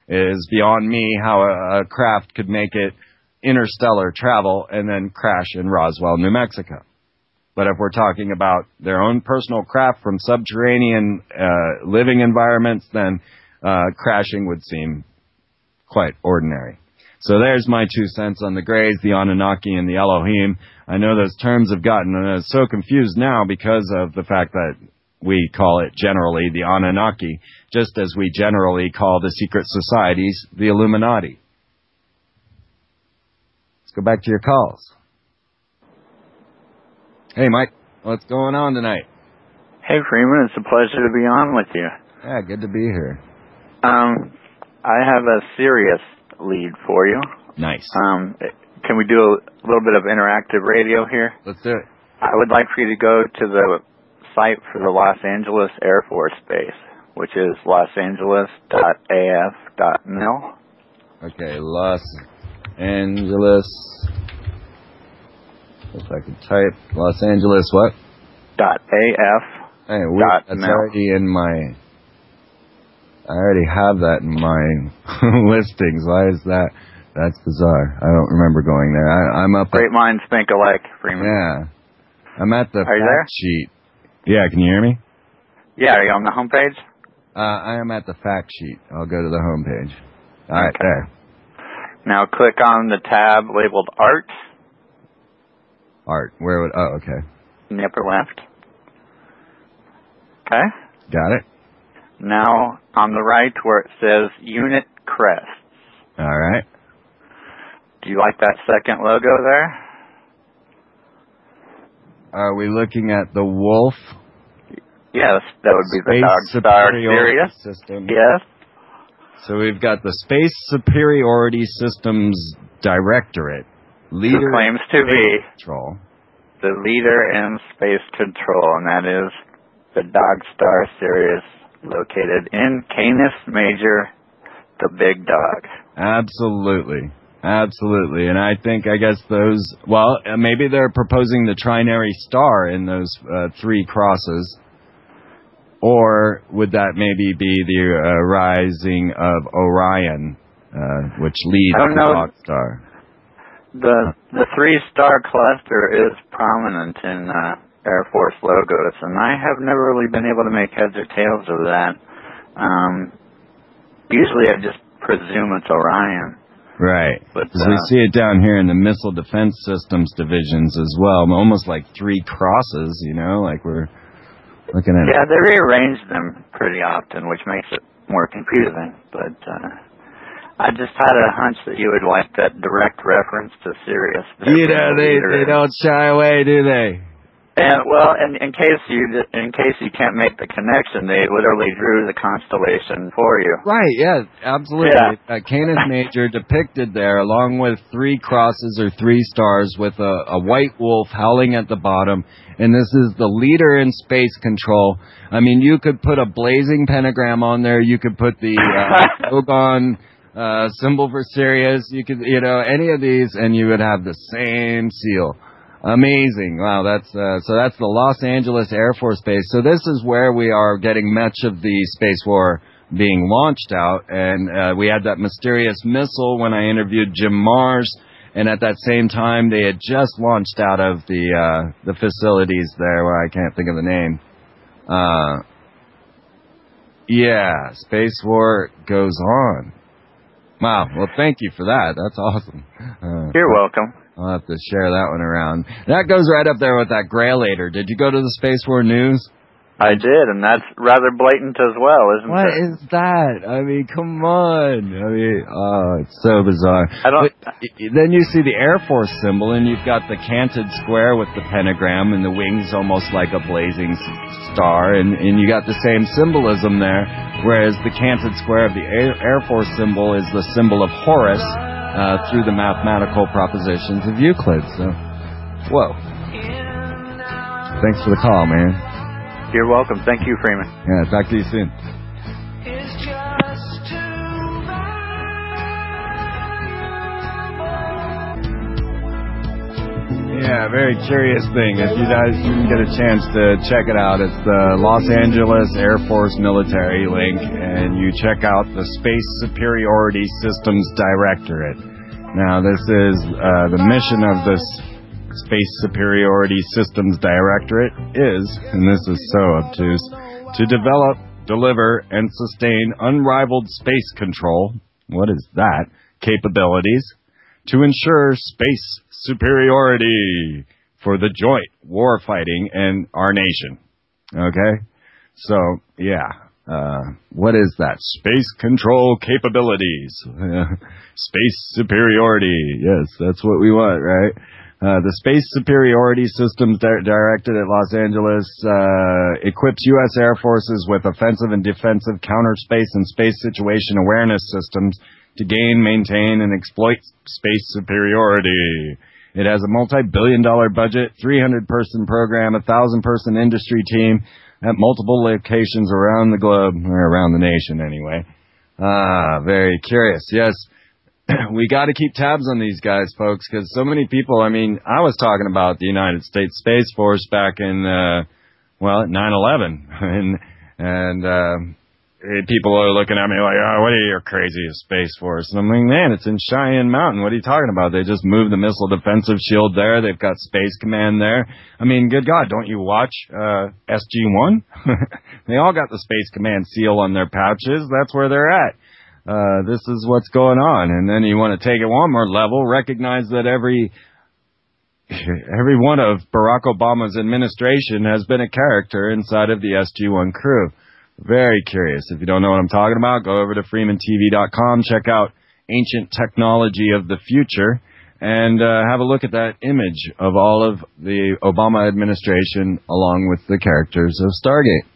It is beyond me how a craft could make it interstellar travel and then crash in Roswell, New Mexico. But if we're talking about their own personal craft from subterranean living environments, then crashing would seem quite ordinary. So there's my 2 cents on the Greys, the Anunnaki, and the Elohim. I know those terms have gotten so confused now because of the fact that we call it generally the Anunnaki, just as we generally call the secret societies the Illuminati. Let's go back to your calls. Hey, Mike, what's going on tonight? Hey, Freeman, it's a pleasure to be on with you. Yeah, good to be here. I have a serious lead for you. Nice. Can we do a little bit of interactive radio here? Let's do it. I would like for you to go to the site for the Los Angeles Air Force Base, which is losangeles.af.mil. Okay, Los Angeles. If I could type Los Angeles what? .af. Hey, that's already in my... I already have that in my listings. Why is that? That's bizarre. I don't remember going there. I'm up. Great minds think alike, Freeman. Yeah. I'm at the Are you there? fact sheet. Yeah, can you hear me? Yeah, are you on the homepage? I am at the fact sheet. I'll go to the homepage. All right, okay. there. Now click on the tab labeled Art. Art. Where would... Oh, okay. In the upper left. Okay. Got it. Now on the right where it says Unit Crests. All right. Do you like that second logo there? Are we looking at the wolf? Yes, that would be the Dog Star Sirius system. Yes. So we've got the Space Superiority Systems Directorate. Leader who claims to be control. The leader in space control, and that is the Dog Star Sirius, located in Canis Major, the big dog. Absolutely. Absolutely. And I guess those, well, maybe they're proposing the trinary star in those 3 crosses. Or would that maybe be the rising of Orion, which leads the Dog Star? The 3-star cluster is prominent in Air Force logos, and I have never really been able to make heads or tails of that. Usually I just presume it's Orion. Right. Because we see it down here in the Missile Defense Systems divisions as well, almost like 3 crosses, you know, like we're looking at... Yeah, they rearrange them pretty often, which makes it more confusing, but I just had a hunch that you would like that direct reference to Sirius. You know, they don't shy away, do they? And well, in case you can't make the connection, they literally drew the constellation for you. Right? Yeah, absolutely. Yeah. Canis Major depicted there, along with 3 crosses or 3 stars, with a white wolf howling at the bottom. And this is the leader in space control. I mean, you could put a blazing pentagram on there. You could put the Ogon symbol for Sirius. You could, any of these, and you would have the same seal. Amazing. Wow, that's so that's the Los Angeles Air Force Base. So this is where we are getting much of the space war being launched out, and we had that mysterious missile when I interviewed Jim Mars, and at that same time they had just launched out of the facilities there where I can't think of the name. Yeah, space war goes on. Wow, well thank you for that. That's awesome. You're welcome. I'll have to share that one around. That goes right up there with that Grailator. Did you go to the Space War News? I did, and that's rather blatant as well, isn't it? What is that? I mean, come on. I mean, oh, it's so bizarre. But then you see the Air Force symbol, and you've got the canted square with the pentagram, and the wings almost like a blazing star, and you got the same symbolism there, whereas the canted square of the Air Force symbol is the symbol of Horus, through the mathematical propositions of Euclid. So, whoa. Thanks for the call, man. You're welcome. Thank you, Freeman. Yeah, talk to you soon. Yeah, very curious thing. If you guys didn't get a chance to check it out, it's the Los Angeles Air Force Military link, and you check out the Space Superiority Systems Directorate. Now, this is the mission of this Space Superiority Systems Directorate is, and this is so obtuse, to develop, deliver, and sustain unrivaled space control, what is that, capabilities, to ensure space superiority for the joint war fighting in our nation. Okay? So, yeah. What is that? Space control capabilities. Space superiority. Yes, that's what we want, right? The Space Superiority Systems directed at Los Angeles equips U.S. Air Forces with offensive and defensive counter space and space situation awareness systems to gain, maintain, and exploit space superiority. It has a multi-billion-dollar budget, 300-person program, 1,000-person industry team at multiple locations around the globe, or around the nation anyway. Very curious. Yes, we got to keep tabs on these guys, folks, because so many people, I mean, I was talking about the United States Space Force back in, well, 9/11, and people are looking at me like, oh, what are you crazy, a Space Force? And I'm like, man, it's in Cheyenne Mountain. What are you talking about? They just moved the missile defensive shield there. They've got Space Command there. I mean, good God, don't you watch SG-1? They all got the Space Command seal on their pouches. That's where they're at. This is what's going on. And then you want to take it one more level, recognize that every one of Barack Obama's administration has been a character inside of the SG-1 crew. Very curious. If you don't know what I'm talking about, go over to freemantv.com, check out Ancient Technology of the Future, and have a look at that image of all of the Obama administration along with the characters of Stargate.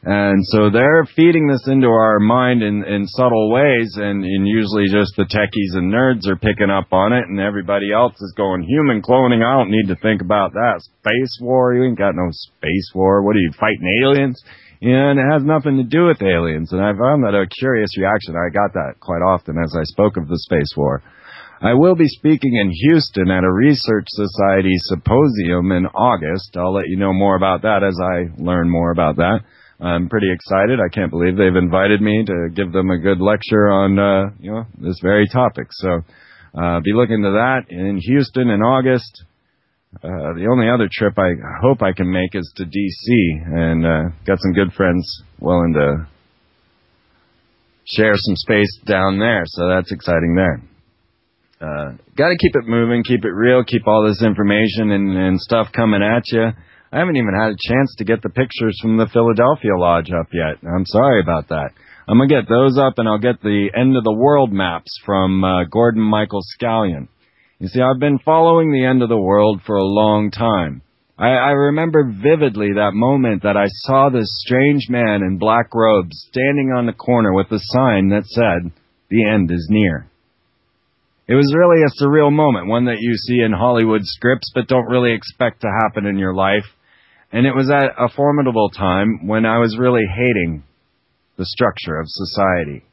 And so they're feeding this into our mind in subtle ways, and usually just the techies and nerds are picking up on it, and everybody else is going, human cloning, I don't need to think about that. Space war, you ain't got no space war. What are you, fighting aliens? And it has nothing to do with aliens, and I found that a curious reaction. I got that quite often as I spoke of the space war. I will be speaking in Houston at a Research Society symposium in August. I'll let you know more about that as I learn more about that. I'm pretty excited. I can't believe they've invited me to give them a good lecture on this very topic. So be looking to that in Houston in August. The only other trip I hope I can make is to D.C. and got some good friends willing to share some space down there, so that's exciting there. Got to keep it moving, keep it real, keep all this information and stuff coming at you. I haven't even had a chance to get the pictures from the Philadelphia Lodge up yet. I'm sorry about that. I'm going to get those up, and I'll get the end of the world maps from Gordon Michael Scallion. You see, I've been following the end of the world for a long time. I remember vividly that moment that I saw this strange man in black robes standing on the corner with a sign that said, "The end is near." It was really a surreal moment, one that you see in Hollywood scripts but don't really expect to happen in your life. And it was at a formidable time when I was really hating the structure of society.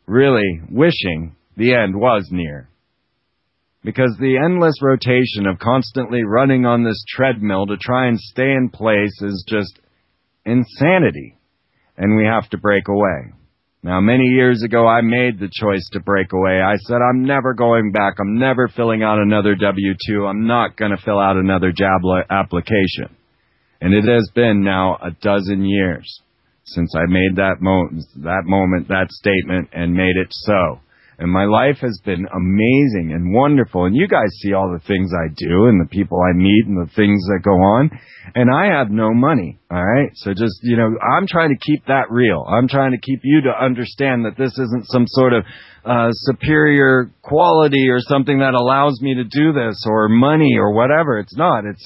Really wishing the end was near. Because the endless rotation of constantly running on this treadmill to try and stay in place is just insanity. And we have to break away. Now, many years ago, I made the choice to break away. I said, I'm never going back. I'm never filling out another W-2. I'm not going to fill out another job application. And it has been now a dozen years since I made that moment, that statement, and made it so. And my life has been amazing and wonderful. And you guys see all the things I do and the people I meet and the things that go on. And I have no money, all right? So just, I'm trying to keep that real. I'm trying to keep you to understand that this isn't some sort of superior quality or something that allows me to do this or money or whatever. It's not. It's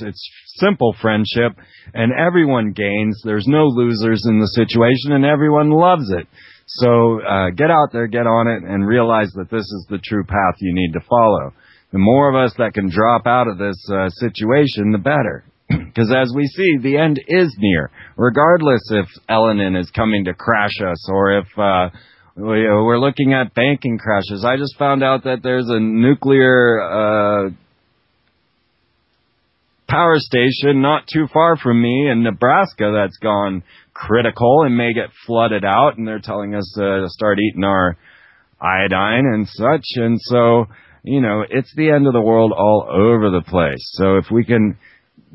simple friendship, and everyone gains. There's no losers in the situation, and everyone loves it. So get out there, get on it, and realize that this is the true path you need to follow. The more of us that can drop out of this situation, the better. Because as we see, the end is near. Regardless if Elenin is coming to crash us or if we're looking at banking crashes. I just found out that there's a nuclear power station not too far from me in Nebraska that's gone critical and may get flooded out, and they're telling us to start eating our iodine and such. And so, you know, it's the end of the world all over the place. So if we can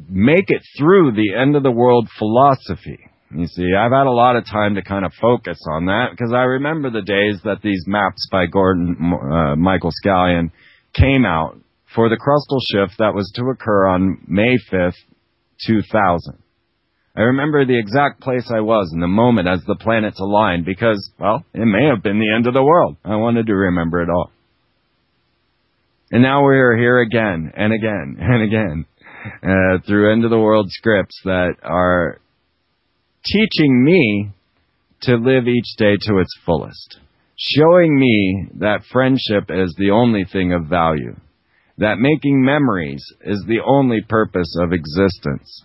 make it through the end of the world philosophy, you see, I've had a lot of time to kind of focus on that, because I remember the days that these maps by Michael Scallion came out for the crustal shift that was to occur on May 5th, 2000. I remember the exact place I was in the moment as the planets aligned, because, well, it may have been the end of the world. I wanted to remember it all. And now we're here again and again and again through end of the world scripts that are teaching me to live each day to its fullest, showing me that friendship is the only thing of value, that making memories is the only purpose of existence,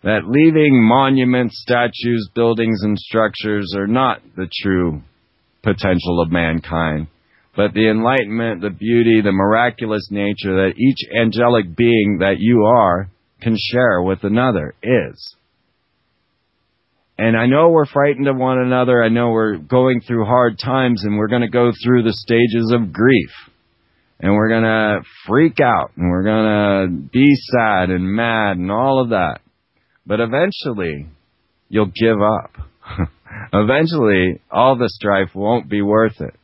that leaving monuments, statues, buildings, and structures are not the true potential of mankind, but the enlightenment, the beauty, the miraculous nature that each angelic being that you are can share with another is. And I know we're frightened of one another. I know we're going through hard times, and we're going to go through the stages of grief. And we're going to freak out, and we're going to be sad and mad and all of that. But eventually, you'll give up. Eventually, all the strife won't be worth it.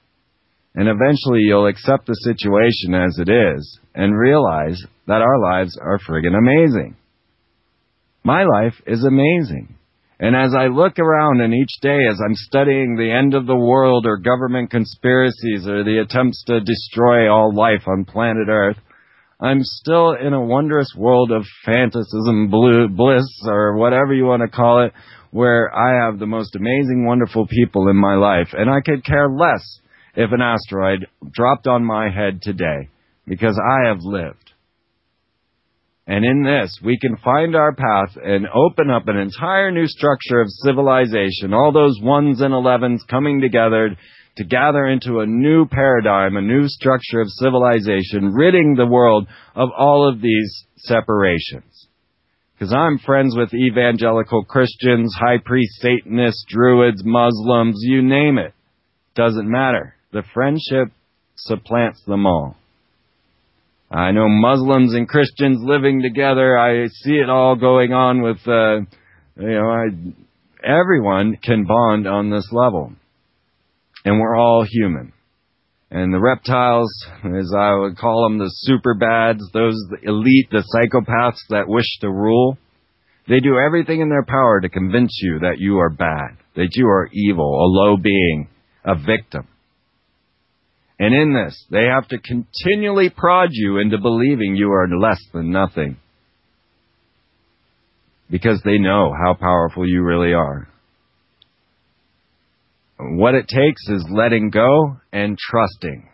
And eventually, you'll accept the situation as it is and realize that our lives are friggin' amazing. My life is amazing. And as I look around, and each day as I'm studying the end of the world or government conspiracies or the attempts to destroy all life on planet Earth, I'm still in a wondrous world of fantasism, bliss, or whatever you want to call it, where I have the most amazing, wonderful people in my life. And I could care less if an asteroid dropped on my head today, because I have lived. And in this, we can find our path and open up an entire new structure of civilization, all those 1s and 11s coming together to gather into a new paradigm, a new structure of civilization, ridding the world of all of these separations. Because I'm friends with evangelical Christians, high priest Satanists, Druids, Muslims, you name it. Doesn't matter. The friendship supplants them all. I know Muslims and Christians living together. I see it all going on with, everyone can bond on this level. And we're all human. And the reptiles, as I would call them, the super bads, those elite, the psychopaths that wish to rule, they do everything in their power to convince you that you are bad, that you are evil, a low being, a victim. And in this, they have to continually prod you into believing you are less than nothing, because they know how powerful you really are. What it takes is letting go and trusting.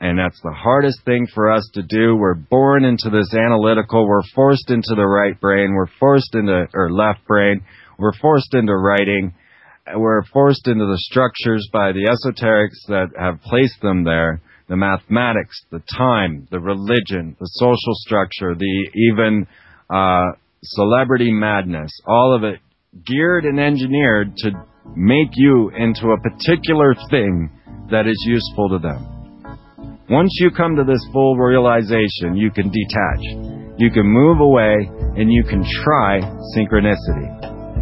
And that's the hardest thing for us to do. We're born into this analytical. We're forced into the right brain. We're forced into, or left brain. We're forced into writing. We're forced into the structures by the esoterics that have placed them there. The mathematics, the time, the religion, the social structure, the even celebrity madness. All of it geared and engineered to make you into a particular thing that is useful to them. Once you come to this full realization, you can detach. You can move away, and you can try synchronicity.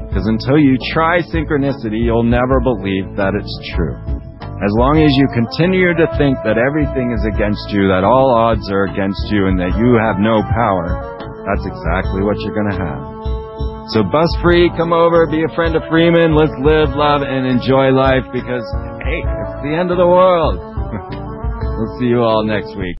Because until you try synchronicity, you'll never believe that it's true. As long as you continue to think that everything is against you, that all odds are against you, and that you have no power, that's exactly what you're going to have. So bust free, come over, be a friend of Freeman. Let's live, love, and enjoy life, because, hey, it's the end of the world. We'll see you all next week.